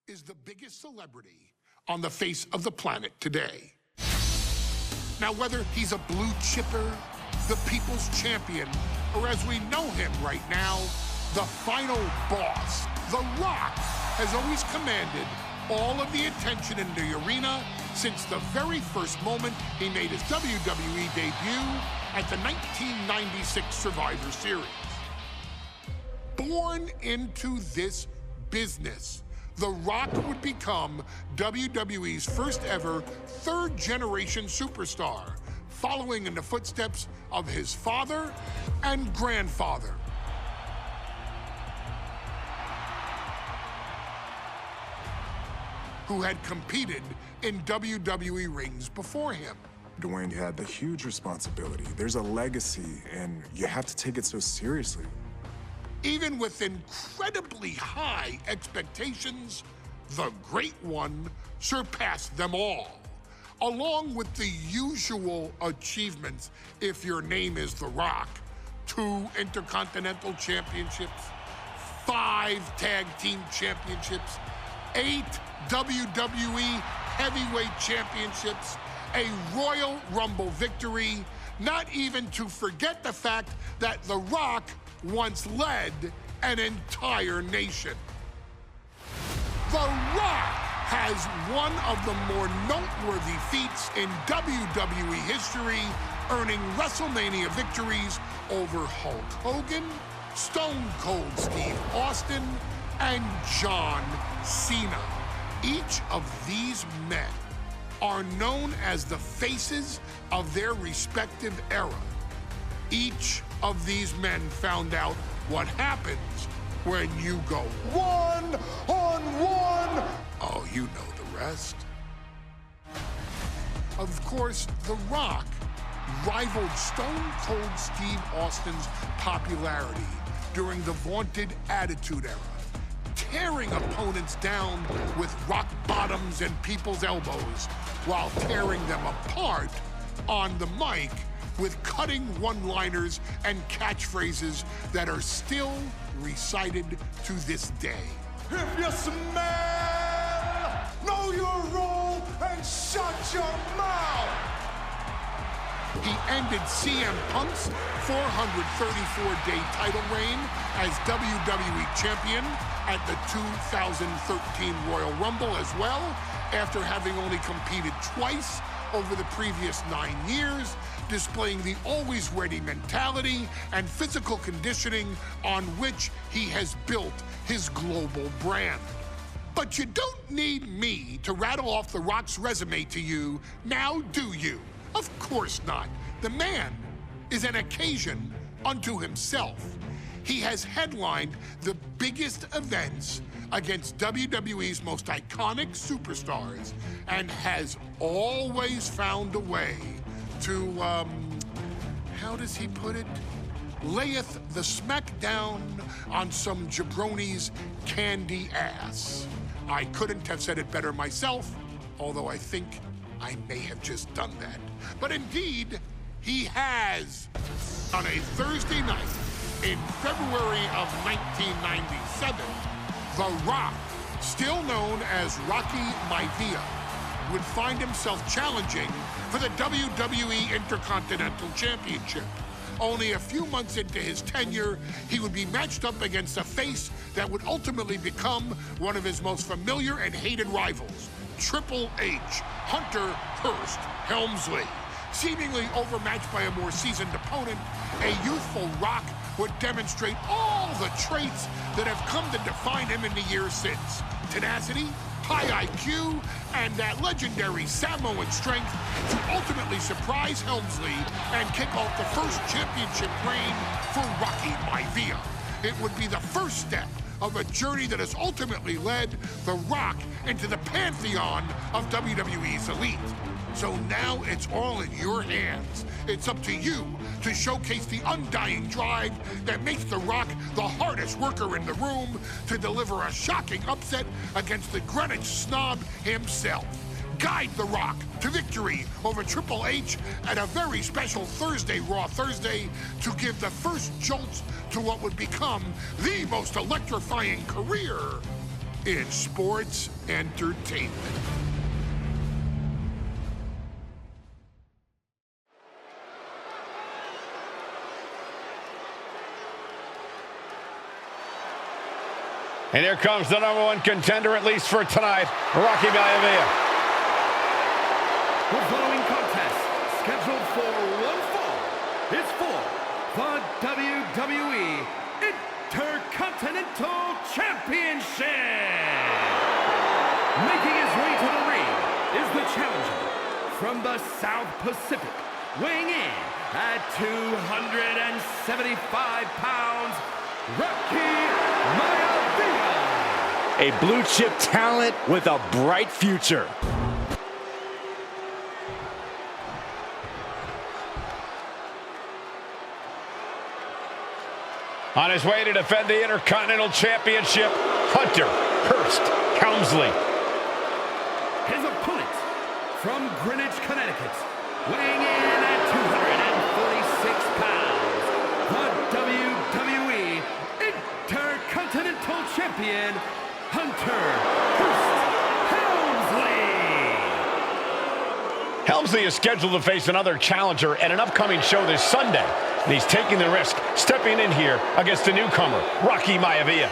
is the biggest celebrity on the face of the planet today. Now, whether he's a blue chipper, the people's champion, or as we know him right now, the final boss, The Rock has always commanded all of the attention in the arena since the very first moment he made his WWE debut at the 1996 Survivor Series. Born into this business, The Rock would become WWE's first ever third-generation superstar, following in the footsteps of his father and grandfather. Who had competed in WWE rings before him. Dwayne had the huge responsibility. There's a legacy, and you have to take it so seriously. Even with incredibly high expectations, the Great One surpassed them all, along with the usual achievements if your name is The Rock: 2 Intercontinental Championships, 5 Tag Team Championships, 8 WWE Heavyweight Championships, a Royal Rumble victory, not even to forget the fact that The Rock once led an entire nation. The Rock has one of the more noteworthy feats in WWE history, earning WrestleMania victories over Hulk Hogan, Stone Cold Steve Austin, and John Cena. Each of these men are known as the faces of their respective era. Each of these men found out what happens when you go one-on-one. Oh, you know the rest. Of course, The Rock rivaled Stone Cold Steve Austin's popularity during the vaunted Attitude Era, tearing opponents down with rock bottoms and people's elbows while tearing them apart on the mic with cutting one-liners and catchphrases that are still recited to this day. If you smell, know your role and shut your mouth. He ended CM Punk's 434-day title reign as WWE Champion at the 2013 Royal Rumble as well, after having only competed twice over the previous 9 years, displaying the always-ready mentality and physical conditioning on which he has built his global brand. But you don't need me to rattle off The Rock's resume to you, now do you? Of course not. The man is an occasion unto himself. He has headlined the biggest events against WWE's most iconic superstars and has always found a way to, how does he put it? Layeth the smackdown on some jabroni's candy ass. I couldn't have said it better myself, although I think I may have just done that. But indeed, he has. On a Thursday night in February of 1997, The Rock, still known as Rocky Maivia, would find himself challenging for the WWE Intercontinental Championship. Only a few months into his tenure, he would be matched up against a face that would ultimately become one of his most familiar and hated rivals, Triple H, Hunter Hearst Helmsley. Seemingly overmatched by a more seasoned opponent, a youthful Rock would demonstrate all the traits that have come to define him in the years since: tenacity, high IQ, and that legendary Samoan strength to ultimately surprise Helmsley and kick off the first championship reign for Rocky Maivia. It would be the first step of a journey that has ultimately led The Rock into the pantheon of WWE's elite. So now it's all in your hands. It's up to you to showcase the undying drive that makes The Rock the hardest worker in the room to deliver a shocking upset against the Greenwich snob himself. Guide The Rock to victory over Triple H at a very special Thursday Raw Thursday to give the first jolts to what would become the most electrifying career It's sports entertainment. And here comes the #1 contender, at least for tonight, Rocky Maivia. The following contest, scheduled for one fall, is for the WWE Intercontinental Championship. Making his way to the ring is the challenger from the South Pacific, weighing in at 275 pounds, Rocky Maivia. A blue-chip talent with a bright future. On his way to defend the Intercontinental Championship, Hunter Hearst Helmsley. His opponent from Greenwich, Connecticut, weighing in at 246 pounds, the WWE Intercontinental Champion, Hunter Hearst Helmsley. Helmsley is scheduled to face another challenger at an upcoming show this Sunday. And he's taking the risk, stepping in here against a newcomer, Rocky Maivia.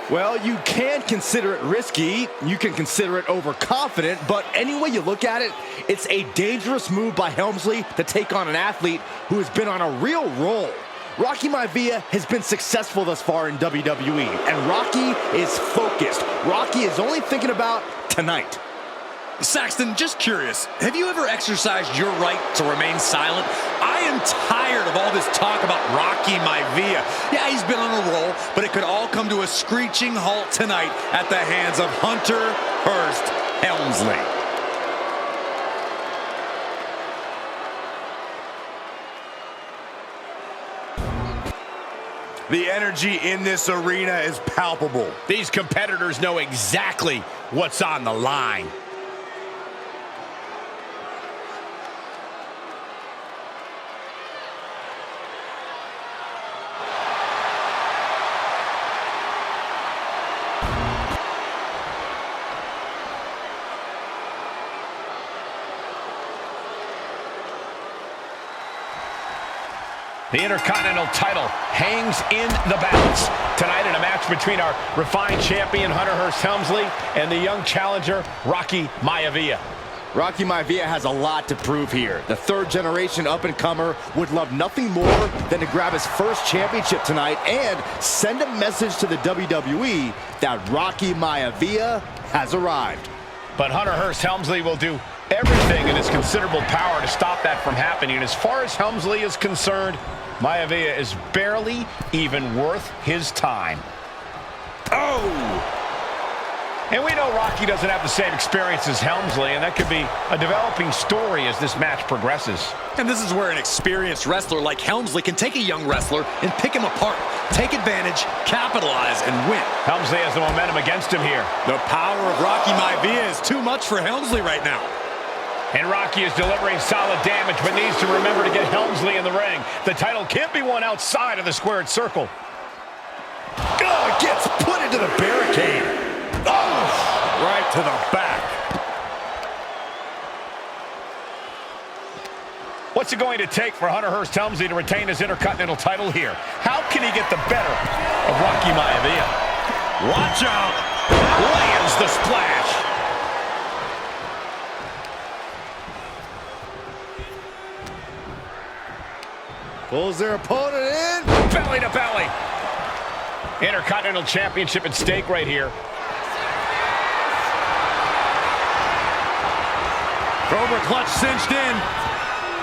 Well, you can consider it risky, you can consider it overconfident, but any way you look at it, it's a dangerous move by Helmsley to take on an athlete who has been on a real roll. Rocky Maivia has been successful thus far in WWE, and Rocky is focused. Rocky is only thinking about tonight. Saxton, just curious, have you ever exercised your right to remain silent? I am tired of all this talk about Rocky Maivia. Yeah, he's been on a roll, but it could all come to a screeching halt tonight at the hands of Hunter Hearst Helmsley. The energy in this arena is palpable. These competitors know exactly what's on the line. The Intercontinental title hangs in the balance tonight in a match between our refined champion, Hunter Hearst Helmsley, and the young challenger, Rocky Maivia. Rocky Maivia has a lot to prove here. The third-generation up-and-comer would love nothing more than to grab his first championship tonight and send a message to the WWE that Rocky Maivia has arrived. But Hunter Hearst Helmsley will do everything in his considerable power to stop that from happening. And as far as Helmsley is concerned, Maivia is barely even worth his time. Oh! And we know Rocky doesn't have the same experience as Helmsley, and that could be a developing story as this match progresses. And this is where an experienced wrestler like Helmsley can take a young wrestler and pick him apart, take advantage, capitalize, and win. Helmsley has the momentum against him here. The power of Rocky Maivia is too much for Helmsley right now. And Rocky is delivering solid damage, but needs to remember to get Helmsley in the ring. The title can't be won outside of the squared circle. Oh, it gets put into the barricade. Oh, right to the back. What's it going to take for Hunter Hearst Helmsley to retain his Intercontinental title here? How can he get the better of Rocky Maivia? Watch out! Lands the splash! Pulls their opponent in. Belly to belly. Intercontinental Championship at stake right here. Cobra clutch cinched in.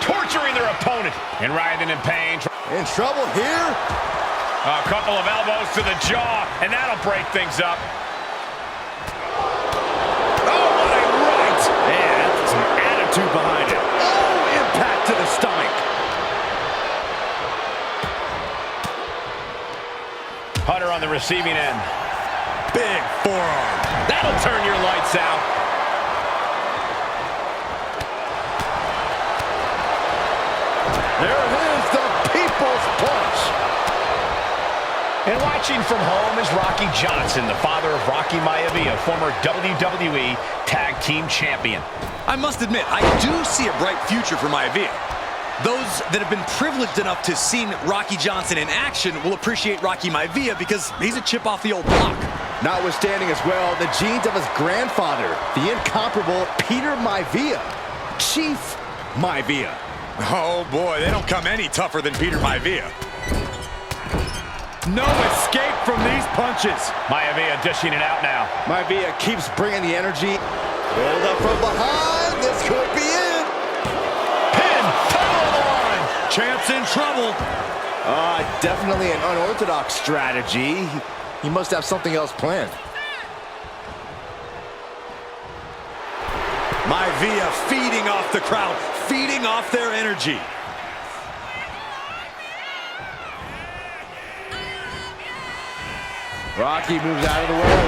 Torturing their opponent. And writhing in pain. In trouble here. A couple of elbows to the jaw, and that'll break things up. Oh, what a right. Man, that's some attitude behind it. Oh, impact to the stomach. Hunter on the receiving end. Big forearm. That'll turn your lights out. There it is, the People's Punch. And watch Watching from home is Rocky Johnson, the father of Rocky Maivia, former WWE Tag Team Champion. I must admit, I do see a bright future for Maivia. Those that have been privileged enough to see Rocky Johnson in action will appreciate Rocky Maivia because he's a chip off the old block. Notwithstanding as well, the genes of his grandfather, the incomparable Peter Maivia, Chief Maivia. Oh boy, they don't come any tougher than Peter Maivia. No escape from these punches. Maivia dishing it out now. Maivia keeps bringing the energy. Hold up from behind. This could be it. Pin, title on the line. Champ's in trouble. Definitely an unorthodox strategy. He must have something else planned. Maivia feeding off the crowd, feeding off their energy. Rocky moves out of the way.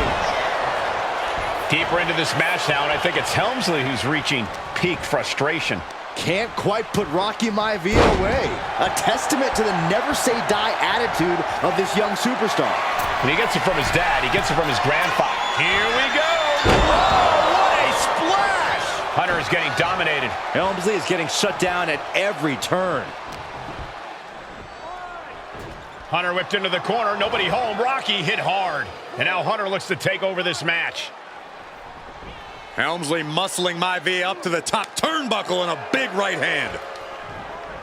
Deeper into this match now, and I think it's Helmsley who's reaching peak frustration. Can't quite put Rocky Maivia away. A testament to the never-say-die attitude of this young superstar. When he gets it from his dad, he gets it from his grandfather. Here we go! Oh, what a splash! Hunter is getting dominated. Helmsley is getting shut down at every turn. Hunter whipped into the corner, nobody home. Rocky hit hard. And now Hunter looks to take over this match. Helmsley muscling Maivia up to the top turnbuckle and a big right hand.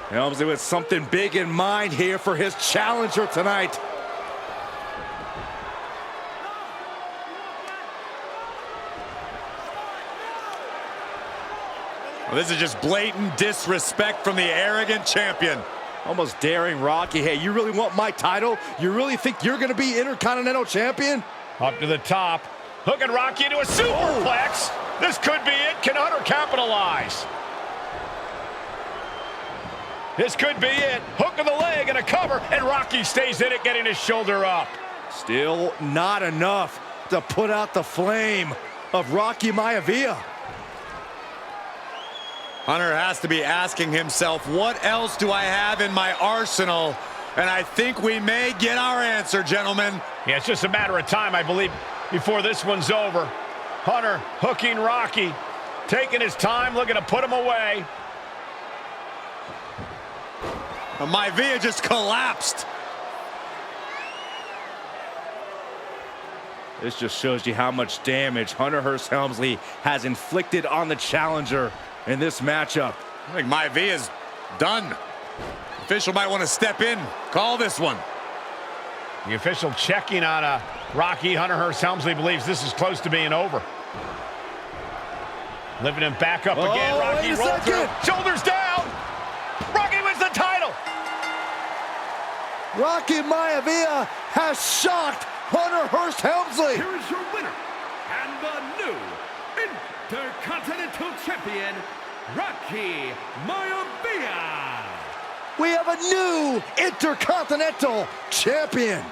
Helmsley with something big in mind here for his challenger tonight. Well, this is just blatant disrespect from the arrogant champion. Almost daring Rocky. Hey, you really want my title? You really think you're going to be Intercontinental Champion? Up to the top. Hooking Rocky into a superplex. This could be it. Can Hunter capitalize? This could be it. Hook of the leg and a cover, and Rocky stays in it, getting his shoulder up. Still not enough to put out the flame of Rocky Maivia. Hunter has to be asking himself, what else do I have in my arsenal? And I think we may get our answer, gentlemen. Yeah, it's just a matter of time, I believe, before this one's over. Hunter hooking Rocky, taking his time, looking to put him away. Maivia just collapsed. This just shows you how much damage Hunter Hearst Helmsley has inflicted on the challenger in this matchup. I think Maivia's done. The official might want to step in, call this one. The official checking on Rocky. Hunter Hearst Helmsley believes this is close to being over. Lifting him back up again. Rocky rolled through. Shoulders down. Rocky wins the title. Rocky Maivia has shocked Hunter Hearst Helmsley. Here is your winner and the new Intercontinental Champion, Rocky Maivia. We have a new Intercontinental Champion.